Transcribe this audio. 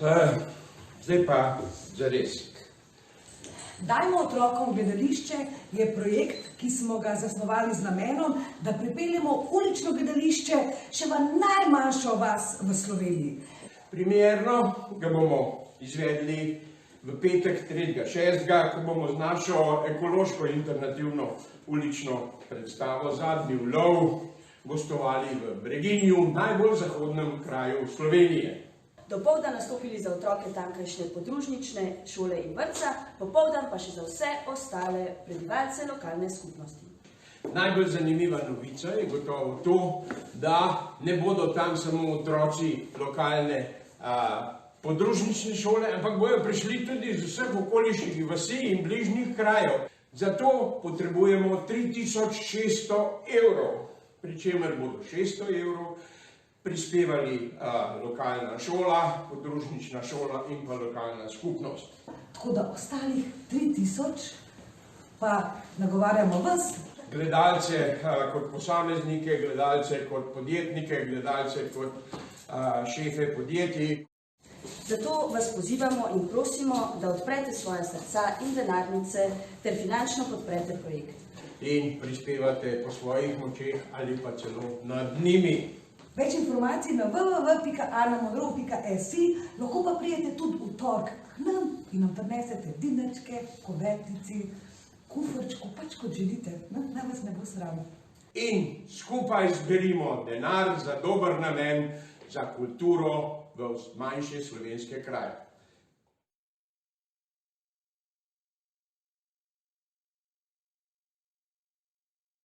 Zdaj pa zares. Dajmo otrokom v gledališče je projekt, ki smo ga zasnovali z namenom, da pripeljemo ulično gledališče še v najmanjšo vas v Sloveniji. Primerno ga bomo izvedli v petek 3.6., ko bomo z našo ekološko alternativno ulično predstavo Zadnji ulov gostovali v Breginju, najbolj zahodnem kraju Slovenije. Dopoldan nastopili za otroke tamkajšnje podružnične šole in vrtca, popoldan pa še za vse ostale prebivalce lokalne skupnosti. Najbolj zanimiva novica je gotovo to, da ne bodo tam samo otroci lokalne podružnične šole, ampak bojo prišli tudi iz vseh okoliških vasi in bližnjih krajev. Zato potrebujemo 3600 evrov, pri čemer bodo 600 evrov prispevali lokalna šola, podružnična šola in pa lokalna skupnost. Tako da ostalih 3000 pa nagovarjamo vas. Gledalce kot posameznike, gledalce kot podjetnike, gledalce kot šefe podjetij. Zato vas pozivamo in prosimo, da odprete svoja srca in denarnice ter finančno podprete projekt. In prispevate po svojih močeh ali pa celo nad njimi. Več informacij na www.anamodrov.si, lahko pa prijete tudi v torek k nam in nam prinesete dinarčke, kuvertici, kufrčku, pač kot želite, naj vas ne bo sram. In skupaj zberimo denar za dober namen, za kulturo v manjše slovenske kraje.